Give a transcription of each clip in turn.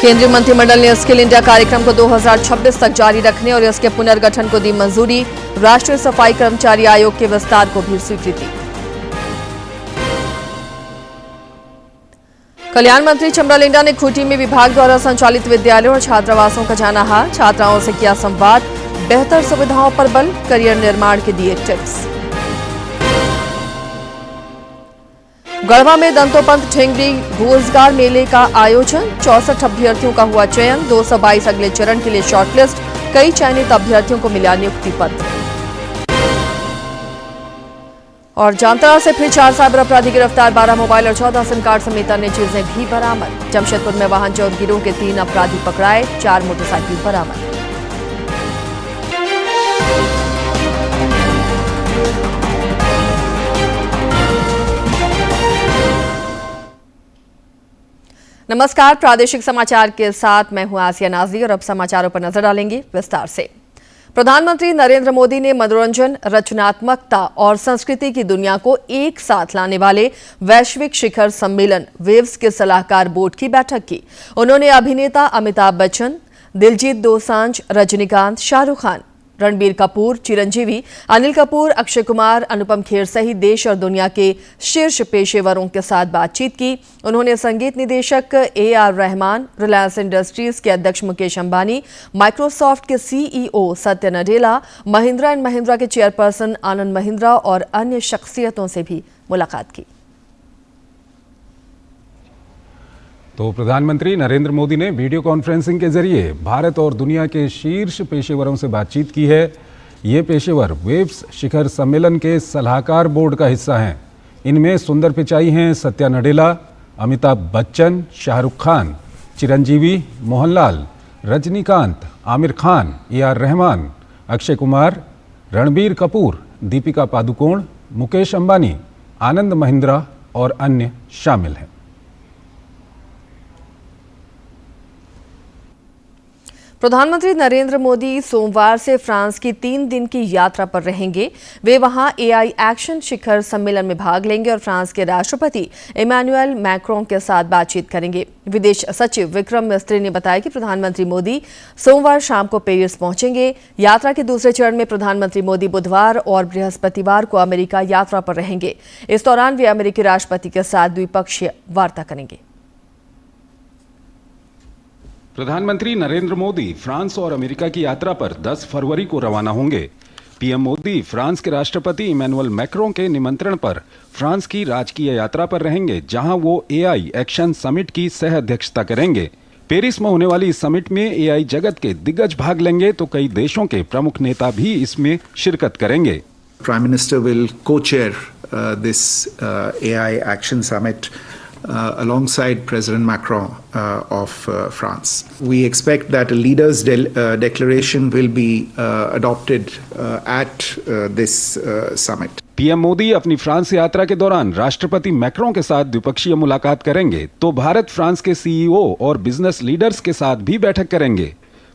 केंद्रीय मंत्रिमंडल ने स्किल इंडिया कार्यक्रम को 2026 तक जारी रखने और इसके पुनर्गठन को दी मंजूरी। राष्ट्रीय सफाई कर्मचारी आयोग के विस्तार को भी स्वीकृति। कल्याण मंत्री चमरालिंडा ने खूंटी में विभाग द्वारा संचालित विद्यालयों और छात्रावासों का जाना हाल। छात्राओं से किया संवाद, बेहतर सुविधाओं पर बल, करियर निर्माण के दिए टिप्स। गढ़वा में दंतोपंत ठेंगड़ी रोजगार मेले का आयोजन। 64 अभ्यर्थियों का हुआ चयन। 222 अगले चरण के लिए शॉर्टलिस्ट। कई चयनित अभ्यर्थियों को मिला नियुक्ति पत्र। और जामताड़ा से फिर 4 साइबर अपराधी गिरफ्तार। 12 मोबाइल और 14 सिम कार्ड समेत अन्य चीजें भी बरामद। जमशेदपुर में वाहन चोर गिरोह के 3 अपराधी पकड़ाए। 4 मोटरसाइकिल बरामद। नमस्कार, प्रादेशिक समाचार के साथ मैं हूं आसिया नाजी और अब समाचारों पर नजर डालेंगे विस्तार से। प्रधानमंत्री नरेंद्र मोदी ने मनोरंजन, रचनात्मकता और संस्कृति की दुनिया को एक साथ लाने वाले वैश्विक शिखर सम्मेलन वेव्स के सलाहकार बोर्ड की बैठक की। उन्होंने अभिनेता अमिताभ बच्चन, दिलजीत दोसांझ, रजनीकांत, शाहरुख खान, रणबीर कपूर, चिरंजीवी, अनिल कपूर, अक्षय कुमार, अनुपम खेर सहित देश और दुनिया के शीर्ष पेशेवरों के साथ बातचीत की। उन्होंने संगीत निदेशक AR रहमान, रिलायंस इंडस्ट्रीज के अध्यक्ष मुकेश अंबानी, माइक्रोसॉफ्ट के CEO सत्य नडेला, महिंद्रा एंड महिंद्रा के चेयरपर्सन आनंद महिंद्रा और अन्य शख्सियतों से भी मुलाकात की। तो प्रधानमंत्री नरेंद्र मोदी ने वीडियो कॉन्फ्रेंसिंग के जरिए भारत और दुनिया के शीर्ष पेशेवरों से बातचीत की है। ये पेशेवर वेव्स शिखर सम्मेलन के सलाहकार बोर्ड का हिस्सा हैं। इनमें सुंदर पिचाई हैं सत्या नडेला, अमिताभ बच्चन, शाहरुख खान, चिरंजीवी, मोहनलाल, रजनीकांत, आमिर खान, AR रहमान, अक्षय कुमार, रणबीर कपूर, दीपिका पादुकोण, मुकेश अंबानी, आनंद महिंद्रा और अन्य शामिल हैं। प्रधानमंत्री नरेंद्र मोदी सोमवार से फ्रांस की 3 दिन की यात्रा पर रहेंगे। वे वहां AI एक्शन शिखर सम्मेलन में भाग लेंगे और फ्रांस के राष्ट्रपति इमैनुअल मैक्रों के साथ बातचीत करेंगे। विदेश सचिव विक्रम मिस्त्री ने बताया कि प्रधानमंत्री मोदी सोमवार शाम को पेरिस पहुंचेंगे। यात्रा के दूसरे चरण में प्रधानमंत्री मोदी बुधवार और बृहस्पतिवार को अमेरिका यात्रा पर रहेंगे। इस दौरान वे अमेरिकी राष्ट्रपति के साथ द्विपक्षीय वार्ता करेंगे। प्रधानमंत्री नरेंद्र मोदी फ्रांस और अमेरिका की यात्रा पर 10 फरवरी को रवाना होंगे। PM मोदी फ्रांस के राष्ट्रपति इमैनुअल मैक्रों के निमंत्रण पर फ्रांस की राजकीय यात्रा पर रहेंगे, जहां वो AI एक्शन समिट की सह अध्यक्षता करेंगे। पेरिस में होने वाली इस समिट में AI जगत के दिग्गज भाग लेंगे तो कई देशों के प्रमुख नेता भी इसमें शिरकत करेंगे। Prime Minister will co-chair this AI Action Summit alongside President Macron of France. We expect that a leaders' declaration will be adopted at this summit. PM Modi अपनी फ्रांस यात्रा के दौरान राष्ट्रपति मैक्रों के साथ द्विपक्षीय मुलाकात करेंगे तो भारत फ्रांस के CEO और बिजनेस लीडर्स के साथ भी बैठक करेंगे।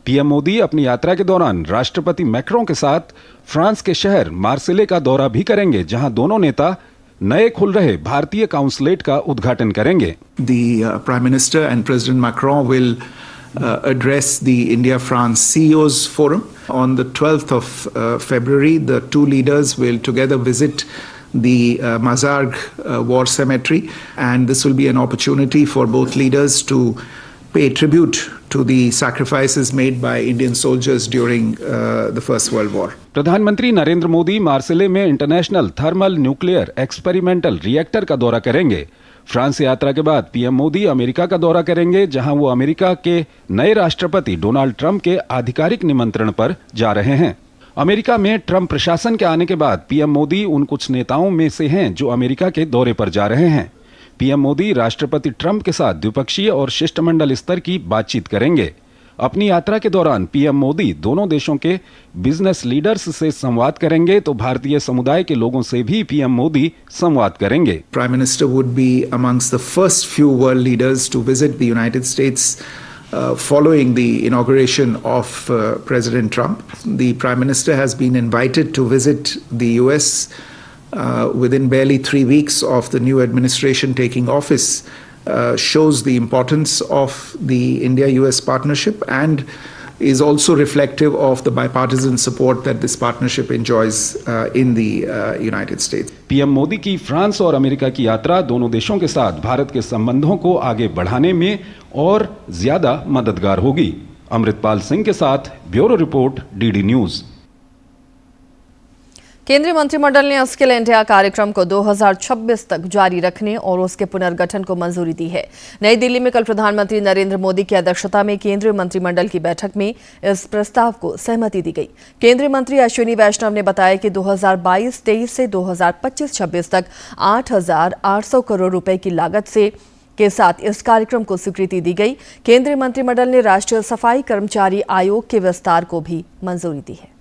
PM मोदी अपनी यात्रा के दौरान राष्ट्रपति मैक्रों के साथ फ्रांस के शहर मार्सेले का दौरा भी करेंगे, जहां दोनों नेता नए खुल रहे भारतीय काउंसलेट का उद्घाटन करेंगे। The Prime Minister and President Macron will address the India-France CEOs Forum. On the 12th of February, the two leaders will together visit the Mazargues War Cemetery, and this will be an opportunity for both leaders to pay tribute to the sacrifices made by Indian soldiers during the First World War. प्रधानमंत्री नरेंद्र मोदी मार्सेले में international thermal nuclear experimental reactor का दौरा करेंगे। France यात्रा के बाद PM Modi America का दौरा करेंगे, जहां वो अमेरिका के नए राष्ट्रपति डोनाल्ड ट्रंप के आधिकारिक निमंत्रण पर जा रहे हैं। अमेरिका में ट्रंप प्रशासन के आने के बाद PM मोदी उन कुछ नेताओं में से हैं जो अमेरिका के दौरे पर जा रहे हैं। PM मोदी राष्ट्रपति ट्रंप के साथ द्विपक्षीय और शिष्टमंडल स्तर की बातचीत करेंगे। अपनी यात्रा के दौरान PM मोदी दोनों देशों के बिजनेस लीडर्स से संवाद करेंगे तो भारतीय समुदाय के लोगों से भी PM मोदी संवाद करेंगे। Prime Minister would be amongst the first few world leaders to visit the United States following the inauguration of President Trump. The Prime Minister has been invited to visit the US within barely 3 weeks of the new administration taking office shows the importance of the India-US partnership and is also reflective of the bipartisan support that this partnership enjoys in the United States. PM Modi की France और America की यात्रा दोनों देशों के साथ भारत के संबंधों को आगे बढ़ाने में और ज्यादा मददगार होगी। अमृतपाल सिंह के साथ ब्यूरो रिपोर्ट, डीडी न्यूज। केंद्रीय मंत्रिमंडल ने स्किल इंडिया कार्यक्रम को 2026 तक जारी रखने और उसके पुनर्गठन को मंजूरी दी है। नई दिल्ली में कल प्रधानमंत्री नरेंद्र मोदी की अध्यक्षता में केंद्रीय मंत्रिमंडल की बैठक में इस प्रस्ताव को सहमति दी गई। केंद्रीय मंत्री अश्विनी वैष्णव ने बताया कि 2022-23 से 2025-26 तक 8,800 करोड़ रुपए की लागत के साथ इस कार्यक्रम को स्वीकृति दी गई। केंद्रीय मंत्रिमंडल ने राष्ट्रीय सफाई कर्मचारी आयोग के विस्तार को भी मंजूरी दी है।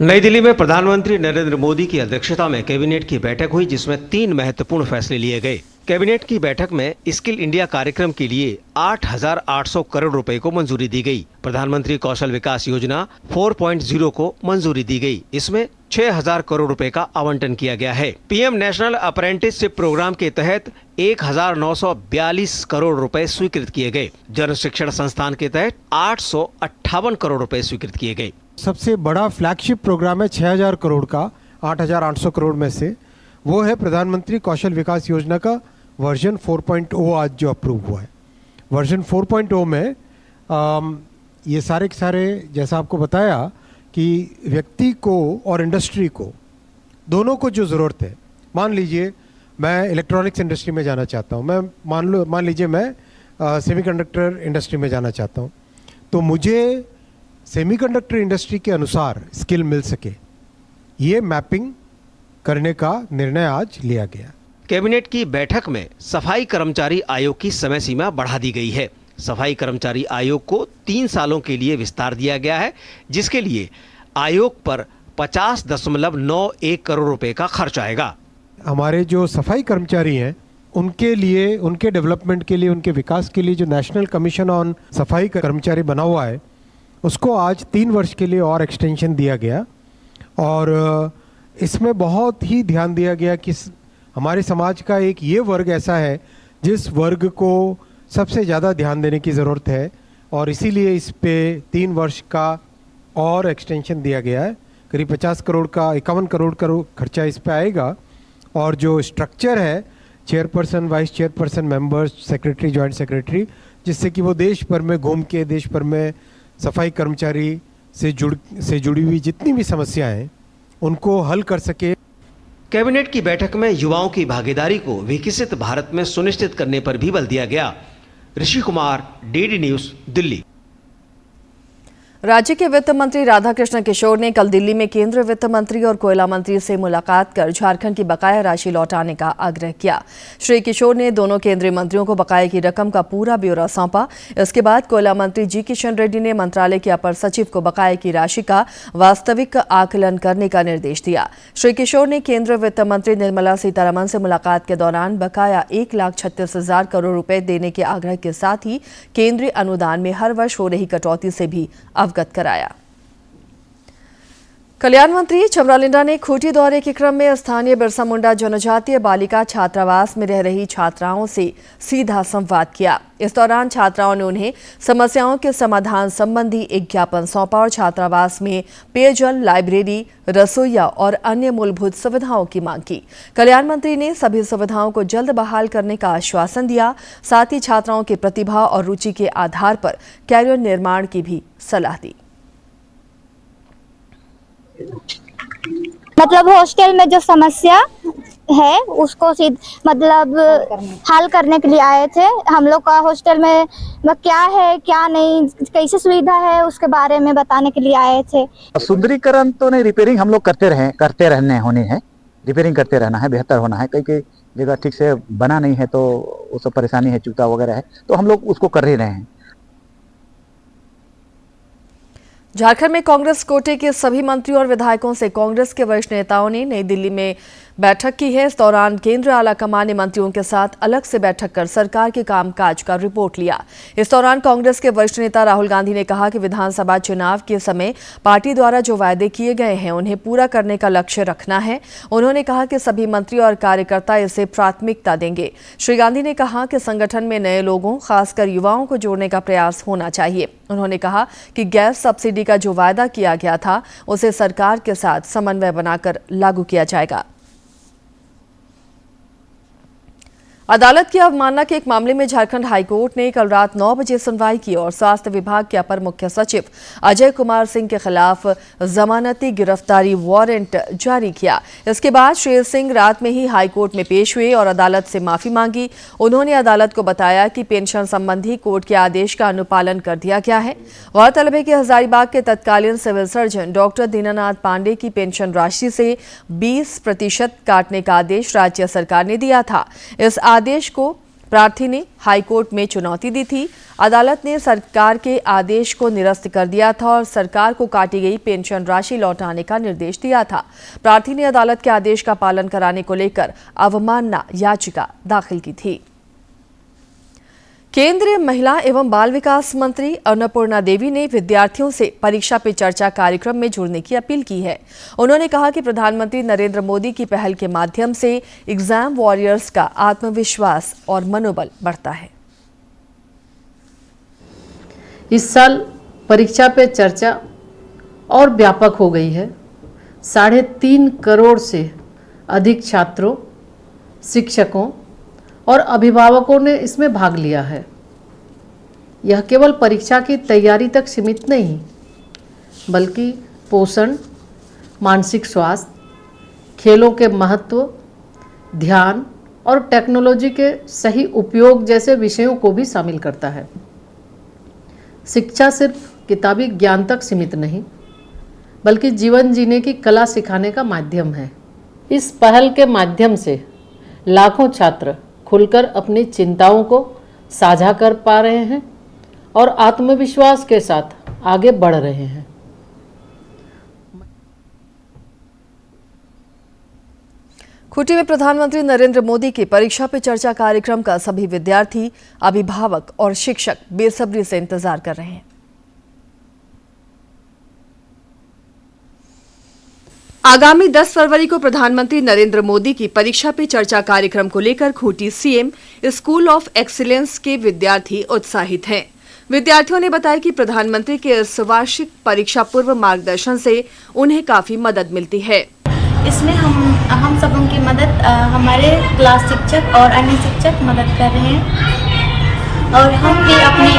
नई दिल्ली में प्रधानमंत्री नरेंद्र मोदी की अध्यक्षता में कैबिनेट की बैठक हुई, जिसमें 3 महत्वपूर्ण फैसले लिए गए। कैबिनेट की बैठक में स्किल इंडिया कार्यक्रम के लिए 8,800 करोड़ रुपए को मंजूरी दी गई। प्रधानमंत्री कौशल विकास योजना 4.0 को मंजूरी दी गई। इसमें 6,000 करोड़ रुपए का आवंटन किया गया है। पीएम नेशनल अप्रेंटिसशिप प्रोग्राम के तहत 1,942 करोड़ रुपए स्वीकृत किए गए। जन शिक्षण संस्थान के तहत 858 करोड़ रुपए स्वीकृत किए गए। सबसे बड़ा फ्लैगशिप प्रोग्राम है 6,000 करोड़ का, 8,800 करोड़ में से वो है प्रधानमंत्री कौशल विकास योजना का वर्जन 4.0 आज जो अप्रूव हुआ है। वर्जन 4.0 में ये सारे के सारे, जैसा आपको बताया कि व्यक्ति को और इंडस्ट्री को दोनों को जो ज़रूरत है, मान लीजिए मैं इलेक्ट्रॉनिक्स इंडस्ट्री में जाना चाहता हूँ, मैं मान लीजिए मैं सेमीकंडक्टर इंडस्ट्री में जाना चाहता हूँ, तो मुझे सेमीकंडक्टर इंडस्ट्री के अनुसार स्किल मिल सके, ये मैपिंग करने का निर्णय आज लिया गया। कैबिनेट की बैठक में सफाई कर्मचारी आयोग की समय सीमा बढ़ा दी गई है। सफाई कर्मचारी आयोग को 3 सालों के लिए विस्तार दिया गया है, जिसके लिए आयोग पर 50.91 करोड़ रुपए का खर्च आएगा। हमारे जो सफाई कर्मचारी हैं उनके लिए, उनके डेवलपमेंट के लिए, उनके विकास के लिए जो नेशनल कमीशन ऑन सफाई कर्मचारी बना हुआ है, उसको आज 3 वर्ष के लिए और एक्सटेंशन दिया गया। और इसमें बहुत ही ध्यान दिया गया कि हमारे समाज का एक ये वर्ग ऐसा है जिस वर्ग को सबसे ज़्यादा ध्यान देने की ज़रूरत है, और इसीलिए इस पे 3 वर्ष का और एक्सटेंशन दिया गया है। करीब 50 करोड़ का 51 करोड़ का खर्चा इस पे आएगा। और जो स्ट्रक्चर है, chairperson, vice chairperson, members, secretary, joint secretary, जिससे कि वो देश भर में घूम के देश भर में सफाई कर्मचारी से जुड़ी हुई जितनी भी समस्याएं हैं उनको हल कर सके। कैबिनेट की बैठक में युवाओं की भागीदारी को विकसित भारत में सुनिश्चित करने पर भी बल दिया गया। Rishi Kumar, DD news, Delhi. राज्य के वित्त मंत्री राधाकृष्ण किशोर ने कल दिल्ली में केंद्रीय वित्त मंत्री और कोयला मंत्री से मुलाकात कर झारखंड की बकाया राशि लौटाने का आग्रह किया। श्री किशोर ने दोनों केंद्रीय मंत्रियों को बकाये की रकम का पूरा ब्यौरा सौंपा। इसके बाद कोयला मंत्री जी किशन रेड्डी ने मंत्रालय के अपर सचिव को बकाये की राशि का वास्तविक आकलन करने का निर्देश दिया। श्री किशोर ने केंद्रीय वित्त मंत्री निर्मला सीतारमण से मुलाकात के दौरान बकाया 1,36,000 करोड़ रुपए देने के आग्रह के साथ ही केंद्रीय अनुदान में हर वर्ष हो रही कटौती से भी अवगत कराया। कल्याण मंत्री चमरालिंडा ने खूंटी दौरे के क्रम में स्थानीय बिरसा मुंडा जनजातीय बालिका छात्रावास में रह रही छात्राओं से सीधा संवाद किया। इस दौरान छात्राओं ने उन्हें समस्याओं के समाधान संबंधी एक ज्ञापन सौंपा और छात्रावास में पेयजल, लाइब्रेरी, रसोईया और अन्य मूलभूत सुविधाओं की मांग की। कल्याण मंत्री ने सभी सुविधाओं को जल्द बहाल करने का आश्वासन दिया। साथ ही छात्राओं की प्रतिभा और रुचि के आधार पर कैरियर निर्माण की भी सलाह दी। मतलब हॉस्टल में जो समस्या है उसको मतलब हल करने के लिए आए थे। हम लोग का हॉस्टल में क्या है, क्या नहीं, कैसे सुविधा है, उसके बारे में बताने के लिए आए थे। सुंदरीकरण तो नहीं, रिपेयरिंग हम लोग करते रहने होने हैं, रिपेयरिंग करते रहना है, बेहतर होना है। कई जगह ठीक से बना नहीं है तो उस परेशानी है, चूता वगैरह है, तो हम लोग उसको कर ही रहे हैं। झारखंड में कांग्रेस कोटे के सभी मंत्रियों और विधायकों से कांग्रेस के वरिष्ठ नेताओं ने नई दिल्ली में बैठक की है। इस दौरान केंद्र आला कमान ने मंत्रियों के साथ अलग से बैठक कर सरकार के कामकाज का रिपोर्ट लिया। इस दौरान कांग्रेस के वरिष्ठ नेता राहुल गांधी ने कहा कि विधानसभा चुनाव के समय पार्टी द्वारा जो वायदे किए गए हैं उन्हें पूरा करने का लक्ष्य रखना है। उन्होंने कहा कि सभी मंत्री और कार्यकर्ता इसे प्राथमिकता देंगे। श्री गांधी ने कहा कि संगठन में नए लोगों, खासकर युवाओं को जोड़ने का प्रयास होना चाहिए। उन्होंने कहा कि गैस सब्सिडी का जो वायदा किया गया था उसे सरकार के साथ समन्वय बनाकर लागू किया जाएगा। अदालत की अवमानना के एक मामले में झारखंड हाईकोर्ट ने कल रात 9 बजे सुनवाई की और स्वास्थ्य विभाग के अपर मुख्य सचिव अजय कुमार सिंह के खिलाफ जमानती गिरफ्तारी वारंट जारी किया। इसके बाद श्री सिंह रात में ही हाईकोर्ट में पेश हुए और अदालत से माफी मांगी। उन्होंने अदालत को बताया कि पेंशन संबंधी कोर्ट के आदेश का अनुपालन कर दिया गया है। गौरतलब है कि हजारीबाग के तत्कालीन civil surgeon doctor Dinanath Pandey की पेंशन राशि से 20% काटने का आदेश राज्य सरकार ने दिया था। इस आदेश को प्रार्थी ने हाईकोर्ट में चुनौती दी थी। अदालत ने सरकार के आदेश को निरस्त कर दिया था और सरकार को काटी गई पेंशन राशि लौटाने का निर्देश दिया था। प्रार्थी ने अदालत के आदेश का पालन कराने को लेकर अवमानना याचिका दाखिल की थी। केंद्रीय महिला एवं बाल विकास मंत्री अन्नपूर्णा देवी ने विद्यार्थियों से परीक्षा पे चर्चा कार्यक्रम में जुड़ने की अपील की है। उन्होंने कहा कि प्रधानमंत्री नरेंद्र मोदी की पहल के माध्यम से एग्जाम वॉरियर्स का आत्मविश्वास और मनोबल बढ़ता है। इस साल परीक्षा पे चर्चा और व्यापक हो गई है। 3.5 करोड़ से अधिक छात्रों, शिक्षकों और अभिभावकों ने इसमें भाग लिया है। यह केवल परीक्षा की तैयारी तक सीमित नहीं, बल्कि पोषण, मानसिक स्वास्थ्य, खेलों के महत्व, ध्यान और टेक्नोलॉजी के सही उपयोग जैसे विषयों को भी शामिल करता है। शिक्षा सिर्फ किताबी ज्ञान तक सीमित नहीं, बल्कि जीवन जीने की कला सिखाने का माध्यम है। इस पहल के माध्यम से लाखों छात्र खुलकर अपनी चिंताओं को साझा कर पा रहे हैं और आत्मविश्वास के साथ आगे बढ़ रहे हैं। खूंटी में प्रधानमंत्री नरेंद्र मोदी के परीक्षा पे चर्चा कार्यक्रम का सभी विद्यार्थी, अभिभावक और शिक्षक बेसब्री से इंतजार कर रहे हैं। आगामी 10 फरवरी को प्रधानमंत्री नरेंद्र मोदी की परीक्षा पे चर्चा कार्यक्रम को लेकर Khunti CM school of excellence के विद्यार्थी उत्साहित हैं। विद्यार्थियों ने बताया कि प्रधानमंत्री के इस वार्षिक परीक्षा पूर्व मार्गदर्शन से उन्हें काफी मदद मिलती है। इसमें हम सब उनकी मदद हमारे क्लास शिक्षक और अन्य शिक्षक मदद कर रहे हैं और हम भी अपने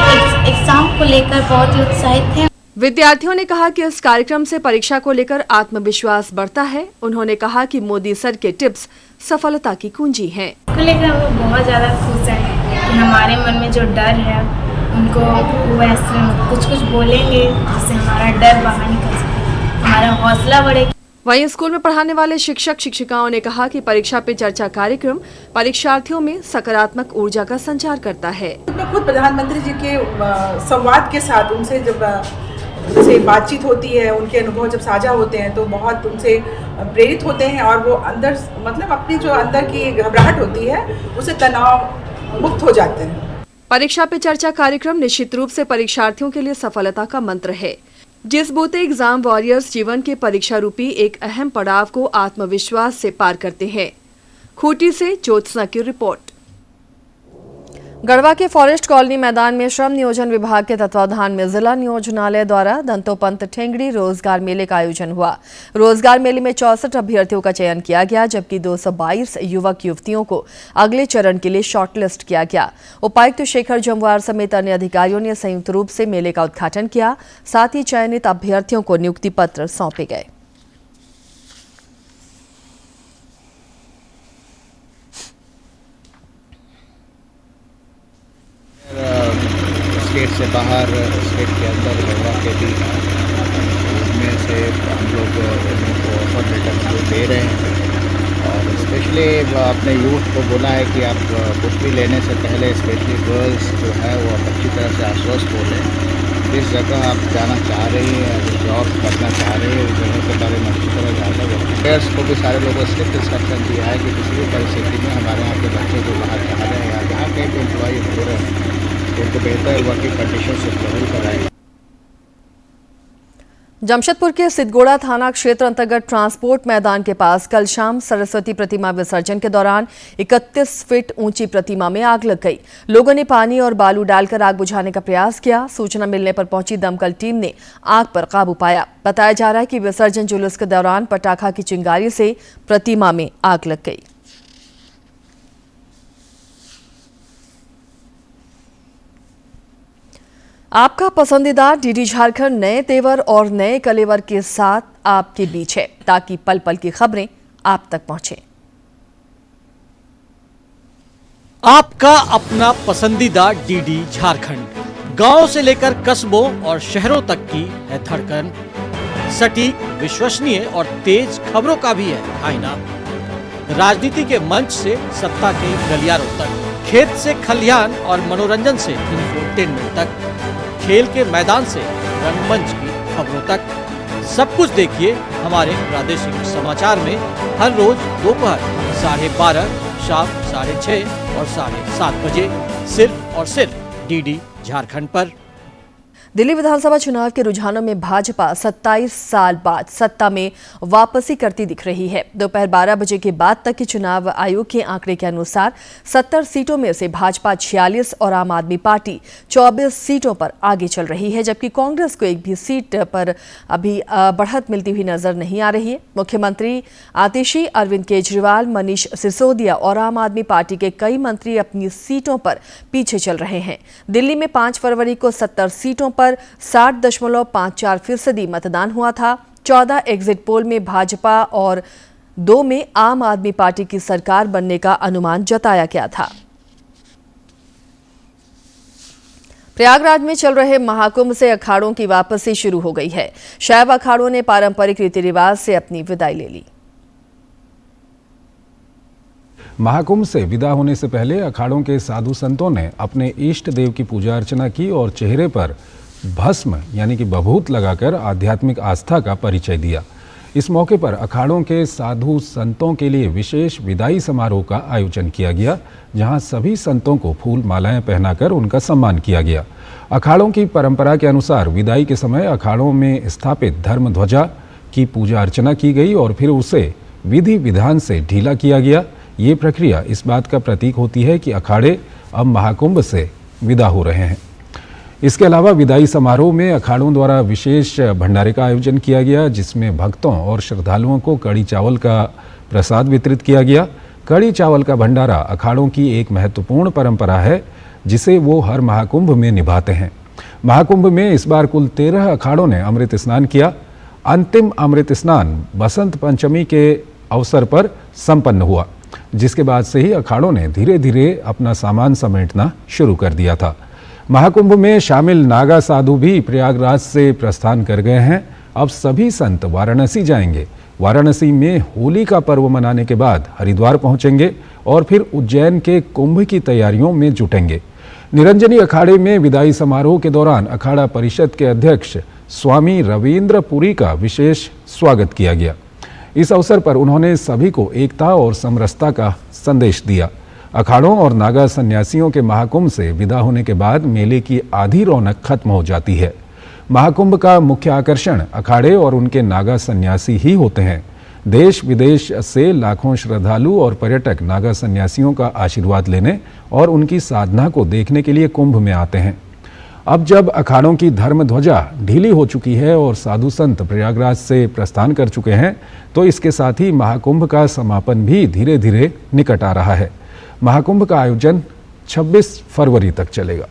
एग्जाम को लेकर बहुत ही उत्साहित हैं। विद्यार्थियों ने कहा कि इस कार्यक्रम से परीक्षा को लेकर आत्मविश्वास बढ़ता है। उन्होंने कहा कि मोदी सर के टिप्स सफलता की कुंजी हैं। इसको लेकर हम बहुत ज़्यादा खुश हैं कि हमारे मन में जो डर है उनको वैसे कुछ बोलेंगे जिससे हमारा डर बाहर निकल सके, हमारा हौसला बढ़े। वहीं स्कूल में पढ़ाने वाले शिक्षक शिक्षिकाओं ने कहा कि परीक्षा पे चर्चा कार्यक्रम परीक्षार्थियों में सकारात्मक ऊर्जा का संचार करता है। खुद प्रधानमंत्री जी के संवाद के साथ उनसे जब उनसे बातचीत होती है, उनके अनुभव जब साझा होते हैं तो बहुत उनसे प्रेरित होते हैं और वो अंदर मतलब अपनी जो अंदर की घबराहट होती है उससे तनाव मुक्त हो जाते हैं। परीक्षा पे चर्चा कार्यक्रम निश्चित रूप से परीक्षार्थियों के लिए सफलता का मंत्र है। जिस बोते एग्जाम वॉरियर्स जीवन के परीक्षा रूपी एक अहम पड़ाव को आत्मविश्वास से पार करते हैं। खूंटी से ज्योत्सना की रिपोर्ट। गढ़वा के फॉरेस्ट कॉलोनी मैदान में श्रम नियोजन विभाग के तत्वावधान में जिला नियोजनालय द्वारा दंतोपंत ठेंगड़ी रोजगार मेले का आयोजन हुआ। रोजगार मेले में 64 अभ्यर्थियों का चयन किया गया, जबकि 222 युवक युवतियों को अगले चरण के लिए शॉर्टलिस्ट किया गया। उपायुक्त शेखर जमवार समेत अन्य अधिकारियों ने संयुक्त रूप से मेले का उद्घाटन किया। साथ ही चयनित अभ्यर्थियों को नियुक्ति पत्र सौंपे गए। स्टेट से बाहर, स्टेट के अंदर, गढ़वा के भी, उसमें से हम लोग उनको ऑफर लेटर दे रहे हैं और स्पेशली अपने यूथ को बोला है कि आप कुछ भी लेने से पहले स्पेशली गर्ल्स जो है वो अच्छी तरह से आश्वस्त हो लें जिस जगह आप जाना चाह रही हैं, अगर जॉब करना चाह रही है, उस जगह के बारे में अच्छी तरह जानना होगा। पेयर्स को भी सारे लोगों को स्ट्रिक्ट इंस्ट्रक्शन दिया है कि किसी भी परिस्थिति में हमारे यहाँ के बच्चे जो बाहर जा रहे हैं या जहाँ कहीं भी एम्प्लॉई हो रहे हैं उनको बेहतर वर्किंग कंडीशन से जरूर कराएंगे। जमशेदपुर के सिद्धगोड़ा थाना क्षेत्र अंतर्गत ट्रांसपोर्ट मैदान के पास कल शाम सरस्वती प्रतिमा विसर्जन के दौरान 31 फीट ऊंची प्रतिमा में आग लग गई। लोगों ने पानी और बालू डालकर आग बुझाने का प्रयास किया। सूचना मिलने पर पहुंची दमकल टीम ने आग पर काबू पाया। बताया जा रहा है कि विसर्जन जुलूस के दौरान पटाखा की चिंगारी से प्रतिमा में आग लग गई। आपका पसंदीदा डीडी झारखंड नए तेवर और नए कलेवर के साथ आपके बीच है, ताकि पल पल की खबरें आप तक पहुंचे। आपका अपना पसंदीदा डीडी झारखंड, गांव से लेकर कस्बों और शहरों तक की है धड़कन। सटीक, विश्वसनीय और तेज खबरों का भी है आईना। राजनीति के मंच से सत्ता के गलियारों तक, खेत से खलिहान और मनोरंजन से इंफोटेनमेंट तक, खेल के मैदान से रंगमंच की खबरों तक, सब कुछ देखिए हमारे प्रादेशिक समाचार में हर रोज दोपहर 12:30, शाम 6:30 और 7:30 बजे, सिर्फ और सिर्फ डीडी झारखंड पर। दिल्ली विधानसभा चुनाव के रुझानों में भाजपा 27 साल बाद सत्ता में वापसी करती दिख रही है। दोपहर 12 बजे के बाद तक के चुनाव आयोग के आंकड़े के अनुसार 70 सीटों में से भाजपा 46 और आम आदमी पार्टी 24 सीटों पर आगे चल रही है, जबकि कांग्रेस को एक भी सीट पर अभी बढ़त मिलती हुई नजर नहीं आ रही है। मुख्यमंत्री आतिशी, अरविंद केजरीवाल, मनीष सिसोदिया और आम आदमी पार्टी के कई मंत्री अपनी सीटों पर पीछे चल रहे हैं। दिल्ली में 5 फरवरी को 70 सीटों पर 60.54% मतदान हुआ था। 14 एग्जिट पोल में भाजपा और 2 में आम आदमी पार्टी की सरकार बनने का अनुमान जताया गया था। प्रयागराज में चल रहे महाकुंभ से अखाड़ों की वापसी शुरू हो गई है। शैव अखाड़ों ने पारंपरिक रीति रिवाज से अपनी विदाई ले ली। महाकुंभ से विदा होने से पहले अखाड़ों के साधु संतों ने अपने इष्ट देव की पूजा अर्चना की और चेहरे पर भस्म यानी कि बभूत लगाकर आध्यात्मिक आस्था का परिचय दिया। इस मौके पर अखाड़ों के साधु संतों के लिए विशेष विदाई समारोह का आयोजन किया गया, जहां सभी संतों को फूल मालाएं पहनाकर उनका सम्मान किया गया। अखाड़ों की परंपरा के अनुसार विदाई के समय अखाड़ों में स्थापित धर्म ध्वजा की पूजा अर्चना की गई और फिर उसे विधि विधान से ढीला किया गया। ये प्रक्रिया इस बात का प्रतीक होती है कि अखाड़े अब महाकुंभ से विदा हो रहे हैं। इसके अलावा विदाई समारोह में अखाड़ों द्वारा विशेष भंडारे का आयोजन किया गया, जिसमें भक्तों और श्रद्धालुओं को कड़ी चावल का प्रसाद वितरित किया गया। कड़ी चावल का भंडारा अखाड़ों की एक महत्वपूर्ण परंपरा है, जिसे वो हर महाकुंभ में निभाते हैं। महाकुंभ में इस बार कुल 13 अखाड़ों ने अमृत स्नान किया। अंतिम अमृत स्नान बसंत पंचमी के अवसर पर संपन्न हुआ, जिसके बाद से ही अखाड़ों ने धीरे धीरे अपना सामान समेटना शुरू कर दिया था। महाकुंभ में शामिल नागा साधु भी प्रयागराज से प्रस्थान कर गए हैं। अब सभी संत वाराणसी जाएंगे। वाराणसी में होली का पर्व मनाने के बाद हरिद्वार पहुंचेंगे और फिर उज्जैन के कुंभ की तैयारियों में जुटेंगे। निरंजनी अखाड़े में विदाई समारोह के दौरान अखाड़ा परिषद के अध्यक्ष स्वामी रविंद्र पुरी का विशेष स्वागत किया गया। इस अवसर पर उन्होंने सभी को एकता और समरसता का संदेश दिया। अखाड़ों और नागा सन्यासियों के महाकुंभ से विदा होने के बाद मेले की आधी रौनक खत्म हो जाती है। महाकुंभ का मुख्य आकर्षण अखाड़े और उनके नागा सन्यासी ही होते हैं। देश विदेश से लाखों श्रद्धालु और पर्यटक नागा सन्यासियों का आशीर्वाद लेने और उनकी साधना को देखने के लिए कुंभ में आते हैं। अब जब अखाड़ों की धर्म ध्वजा ढीली हो चुकी है और साधु संत प्रयागराज से प्रस्थान कर चुके हैं, तो इसके साथ ही महाकुंभ का समापन भी धीरे धीरे निकट आ रहा है। महाकुंभ का आयोजन 26 फरवरी तक चलेगा।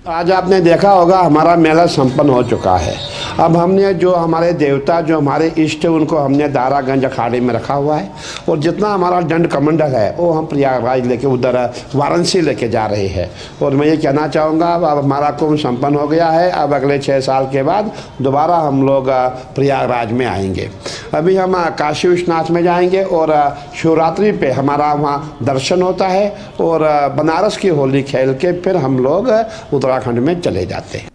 आज आपने देखा होगा हमारा मेला संपन्न हो चुका है। अब हमने जो हमारे देवता, जो हमारे इष्ट, उनको हमने दारागंज अखाड़े में रखा हुआ है और जितना हमारा दंड कमंडल है वो हम प्रयागराज लेके उधर वाराणसी लेके जा रहे हैं। और मैं ये कहना चाहूँगा, अब हमारा कुंभ संपन्न हो गया है। अब अगले 6 साल के बाद दोबारा हम लोग प्रयागराज में आएंगे। अभी हम काशी विश्वनाथ में जाएंगे और शिवरात्रि पे हमारा वहाँ दर्शन होता है और बनारस की होली खेल के फिर हम लोग उत्तराखंड में चले जाते हैं।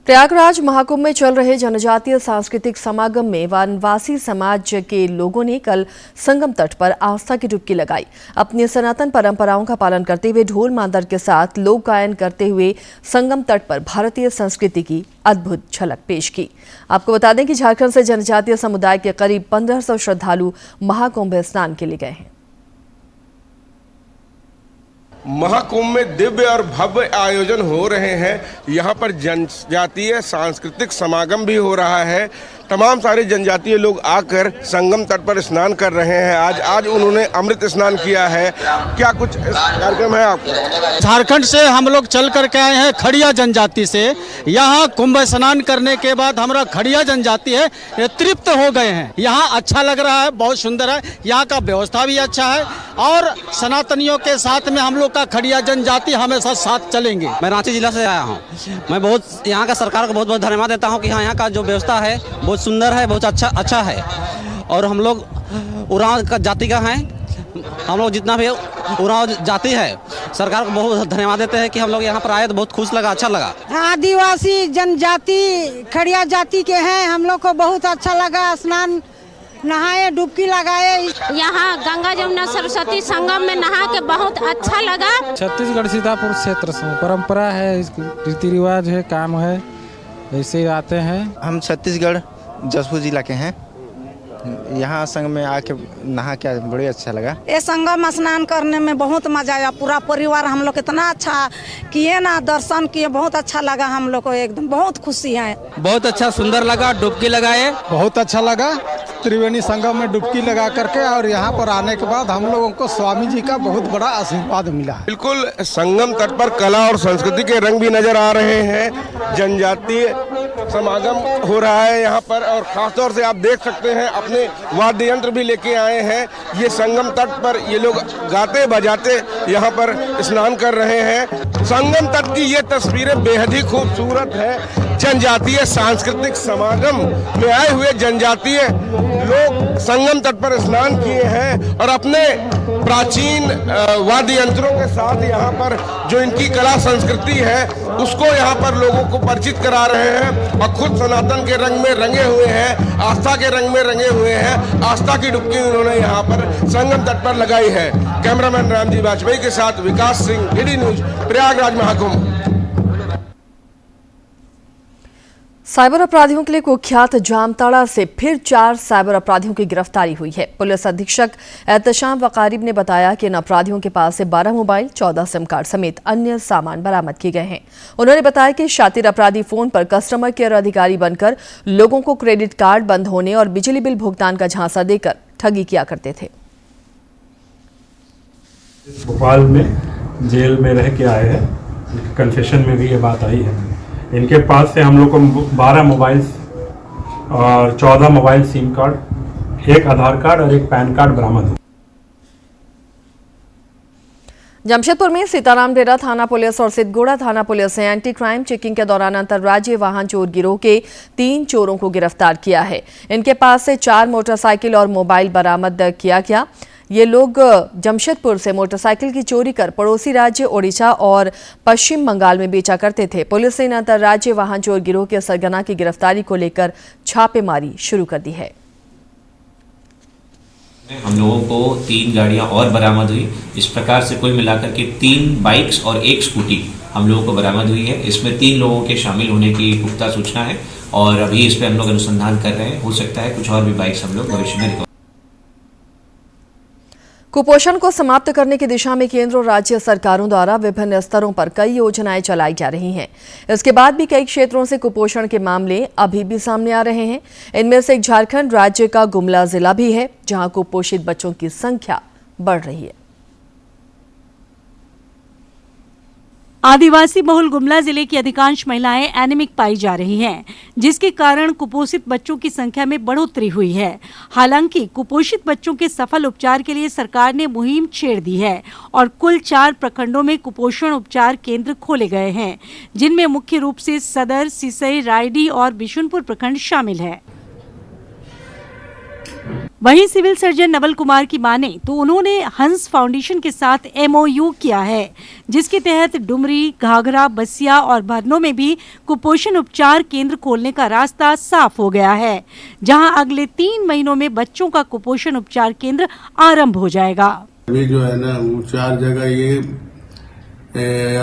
प्रयागराज महाकुंभ में चल रहे जनजातीय सांस्कृतिक समागम में वनवासी समाज के लोगों ने कल संगम तट पर आस्था की डुबकी लगाई। अपनी सनातन परंपराओं का पालन करते हुए ढोल मांदर के साथ लोक गायन करते हुए संगम तट पर भारतीय संस्कृति की अद्भुत झलक पेश की। आपको बता दें कि झारखंड से जनजातीय समुदाय के करीब 1500 श्रद्धालु महाकुंभ स्नान के लिए गए हैं। महाकुंभ में दिव्य और भव्य आयोजन हो रहे हैं। यहाँ पर जनजातीय सांस्कृतिक समागम भी हो रहा है। तमाम सारे जनजातीय लोग आकर संगम तट पर स्नान कर रहे हैं। आज उन्होंने अमृत स्नान किया है। क्या कुछ कार्यक्रम है आपका? झारखंड से हम लोग चल करके आए हैं खड़िया जनजाति से। यहाँ कुंभ स्नान करने के बाद हमारा खड़िया जनजाति है ये तृप्त हो गए हैं। यहाँ अच्छा लग रहा है, बहुत सुंदर है। यहाँ का व्यवस्था भी अच्छा है और सनातनियों के साथ में हम लोग का खड़िया जनजाति हमेशा साथ चलेंगे। मैं रांची जिला से आया हूँ। मैं बहुत यहाँ का सरकार को बहुत बहुत धन्यवाद देता हूँ कि हाँ, यहाँ का जो व्यवस्था है बहुत सुंदर है, बहुत अच्छा है। और हम लोग उरांव का जाति का हैं। हम लोग जितना भी उरांव जाति है सरकार को बहुत धन्यवाद देते हैं कि हम लोग यहाँ पर आए तो बहुत खुश लगा, अच्छा लगा। आदिवासी जनजाति खड़िया जाति के हैं। हम लोग को बहुत अच्छा लगा। स्नान नहाए, डुबकी लगाए। यहाँ गंगा जमुना सरस्वती संगम में नहा के बहुत अच्छा लगा। छत्तीसगढ़ सीतापुर क्षेत्र से परंपरा है, रीति रिवाज है, काम है, ऐसे ही आते हैं। हम छत्तीसगढ़ जशपुर जिला के हैं। यहाँ संगम में आके नहा के बड़े अच्छा लगा। ये संगम स्नान करने में बहुत मजा आया। पूरा परिवार हम लोग इतना अच्छा किए ना, दर्शन किए, बहुत अच्छा लगा। हम लोग को एकदम बहुत खुशी है। बहुत अच्छा सुंदर लगा, डुबकी लगाए, बहुत अच्छा लगा। त्रिवेणी संगम में डुबकी लगा करके और यहाँ पर आने के बाद हम लोगों को स्वामी जी का बहुत बड़ा आशीर्वाद मिला। बिल्कुल संगम तट पर कला और संस्कृति के रंग भी नजर आ रहे हैं। जनजातीय समागम हो रहा है यहाँ पर और खासतौर से आप देख सकते हैं अपने वाद्य यंत्र भी लेके आए हैं। ये संगम तट पर ये लोग गाते बजाते यहाँ पर स्नान कर रहे हैं। संगम तट की ये तस्वीरें बेहद ही खूबसूरत है। जनजातीय सांस्कृतिक समागम में आए हुए जनजातीय लोग संगम तट पर स्नान किए हैं और अपने प्राचीन वाद्य यंत्रों के साथ यहाँ पर जो इनकी कला संस्कृति है उसको यहाँ पर लोगों को परिचित करा रहे हैं और खुद सनातन के रंग में रंगे हुए हैं, आस्था के रंग में रंगे हुए हैं। आस्था की डुबकी उन्होंने यहाँ पर संगम तट पर लगाई है। कैमरामैन रामजी वाजपेयी के साथ Vikas Singh, DD News, Prayagraj Mahakumbh. Cyber अपराधियों के लिए कुख्यात जामताड़ा से फिर 4 साइबर अपराधियों की गिरफ्तारी हुई है। पुलिस अधीक्षक एहतशाम वकारिब ने बताया कि इन अपराधियों के पास से 12 मोबाइल, 14 सिम कार्ड समेत अन्य सामान बरामद किए गए हैं। उन्होंने बताया कि शातिर अपराधी फोन पर कस्टमर केयर अधिकारी बनकर लोगों को क्रेडिट कार्ड बंद होने और बिजली बिल भुगतान का झांसा देकर ठगी किया करते थे। भोपाल में जेल में रह के आए हैं। कन्फेशन में भी ये बात आई है। इनके पास से हम लोग को 12 मोबाइल और 14 मोबाइल सिम कार्ड, 1 आधार कार्ड और 1 पैन कार्ड बरामद हुआ। जमशेदपुर में सीताराम डेरा थाना पुलिस और सिद्धगोड़ा थाना पुलिस ने एंटी क्राइम चेकिंग के दौरान अंतर्राज्यीय वाहन चोर गिरोह के 3 चोरों को गिरफ्तार किया है। इनके पास से 4 मोटरसाइकिल और मोबाइल बरामद किया गया। ये लोग जमशेदपुर से मोटरसाइकिल की चोरी कर पड़ोसी राज्य ओडिशा और पश्चिम बंगाल में बेचा करते थे। पुलिस ने अंतर्राज्यीय वाहन चोर गिरोह के सरगना की गिरफ्तारी को लेकर छापेमारी शुरू कर दी है। हम लोगों को 3 गाड़ियां और बरामद हुई। इस प्रकार से कुल मिलाकर के 3 बाइक्स और 1 स्कूटी हम लोगों को बरामद हुई है। इसमें 3 लोगों के शामिल होने की पुख्ता सूचना है और अभी इस पर हम लोग अनुसंधान कर रहे हैं। हो सकता है कुछ और भी बाइक्स हम लोग भविष्य में। कुपोषण को समाप्त करने की दिशा में केंद्र और राज्य सरकारों द्वारा विभिन्न स्तरों पर कई योजनाएं चलाई जा रही हैं। इसके बाद भी कई क्षेत्रों से कुपोषण के मामले अभी भी सामने आ रहे हैं। इनमें से एक झारखंड राज्य का गुमला जिला भी है, जहां कुपोषित बच्चों की संख्या बढ़ रही है। आदिवासी बहुल गुमला जिले की अधिकांश महिलाएं एनीमिक पाई जा रही हैं, जिसके कारण कुपोषित बच्चों की संख्या में बढ़ोतरी हुई है। हालांकि कुपोषित बच्चों के सफल उपचार के लिए सरकार ने मुहिम छेड़ दी है और कुल 4 प्रखंडों में कुपोषण उपचार केंद्र खोले गए हैं, जिनमें मुख्य रूप से सदर, सिसई, रायडी और बिशुनपुर प्रखंड शामिल है। वहीं सिविल सर्जन नवल कुमार की माने तो उन्होंने हंस फाउंडेशन के साथ MOU किया है, जिसके तहत डुमरी, घाघरा, बसिया और भरनों में भी कुपोषण उपचार केंद्र खोलने का रास्ता साफ हो गया है, जहां अगले 3 महीनों में बच्चों का कुपोषण उपचार केंद्र आरंभ हो जाएगा। अभी जो है ना 4 जगह ये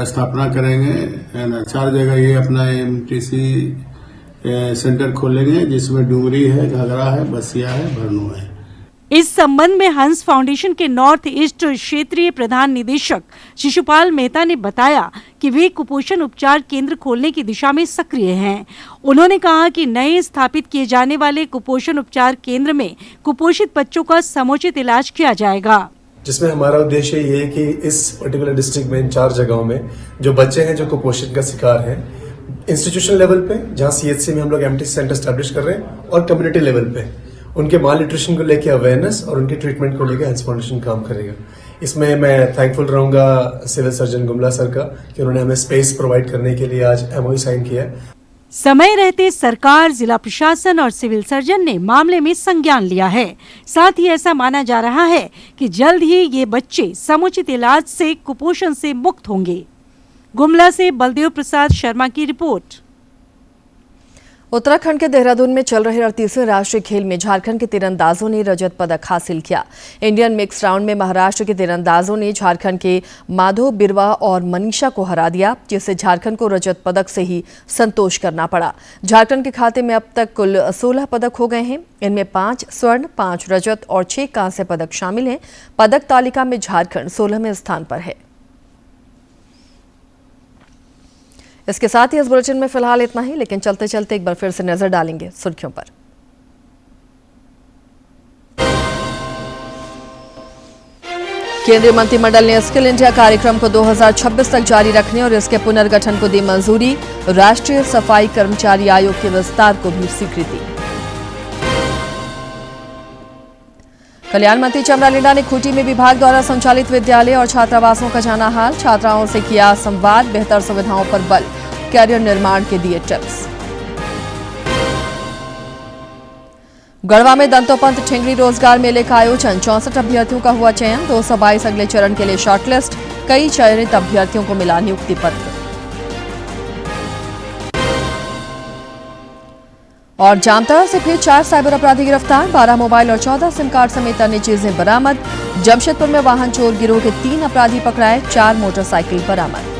स्थापना करेंगे, है ना। 4 जगह ये अपना MTC सेंटर खोलेंगे, जिसमें डुमरी है, घाघरा है, बसिया है, भरनू है। इस संबंध में हंस फाउंडेशन के नॉर्थ ईस्ट क्षेत्रीय प्रधान निदेशक शिशुपाल मेहता ने बताया कि वे कुपोषण उपचार केंद्र खोलने की दिशा में सक्रिय हैं। उन्होंने कहा कि नए स्थापित किए जाने वाले कुपोषण उपचार केंद्र में कुपोषित बच्चों का समुचित इलाज किया जाएगा, जिसमें हमारा उद्देश्य ये है कि इस पर्टिकुलर डिस्ट्रिक्ट में इन 4 जगहों में जो बच्चे हैं जो कुपोषण का शिकार हैं, इंस्टीट्यूशन लेवल पे जहाँ CHC में हम लोग MTC सेंटर स्टैब्लिश कर रहे हैं, और कम्युनिटी लेवल पे उनके माल न्यूट्रिशन को लेके अवेयरनेस और उनके ट्रीटमेंट को लेके हंस फाउंडेशन काम करेगा। इसमें मैं थैंकफुल रहूंगा सिविल सर्जन गुमला सर का कि उन्होंने हमें स्पेस प्रोवाइड करने के लिए आज MOU साइन किया है। समय रहते सरकार, जिला प्रशासन और सिविल सर्जन ने मामले में संज्ञान लिया है। साथ ही ऐसा माना जा रहा है कि जल्द ही ये बच्चे समुचित इलाज से कुपोषण से मुक्त होंगे। गुमला से बलदेव प्रसाद शर्मा की रिपोर्ट। उत्तराखंड के देहरादून में चल रहे 38वें राष्ट्रीय खेल में झारखंड के तीरंदाजों ने रजत पदक हासिल किया। इंडियन मिक्स राउंड में महाराष्ट्र के तीरंदाजों ने झारखंड के माधव बिरवा और मनीषा को हरा दिया, जिससे झारखंड को रजत पदक से ही संतोष करना पड़ा। झारखंड के खाते में अब तक कुल 16 पदक हो गए हैं। इनमें 5 स्वर्ण, 5 रजत और 6 कांस्य पदक शामिल हैं। पदक तालिका में झारखंड 16वें स्थान पर है। इसके साथ ही इस बुलेटिन में फिलहाल इतना ही, लेकिन चलते चलते एक बार फिर से नजर डालेंगे सुर्खियों पर। केंद्रीय मंत्रिमंडल ने स्किल इंडिया कार्यक्रम को 2026 तक जारी रखने और इसके पुनर्गठन को दी मंजूरी। राष्ट्रीय सफाई कर्मचारी आयोग के विस्तार को भी स्वीकृति। कल्याण मंत्री चमरा लिंडा ने खूंटी में विभाग द्वारा संचालित विद्यालय और छात्रावासों का जाना हाल। छात्राओं से किया संवाद, बेहतर सुविधाओं पर बल, कैरियर निर्माण के दिए टिप्स। गढ़वा में दंतोपंत ठेंगड़ी रोजगार मेले का आयोजन, 64 अभ्यर्थियों का हुआ चयन। 222 अगले चरण के लिए शॉर्टलिस्ट। कई चयनित अभ्यर्थियों को मिला नियुक्ति पत्र। और जामताड़ा से फिर 4 साइबर अपराधी गिरफ्तार। 12 मोबाइल और 14 सिम कार्ड समेत अन्य चीजें बरामद। जमशेदपुर में वाहन चोर गिरोह के 3 अपराधी पकड़ाए, 4 मोटरसाइकिल बरामद।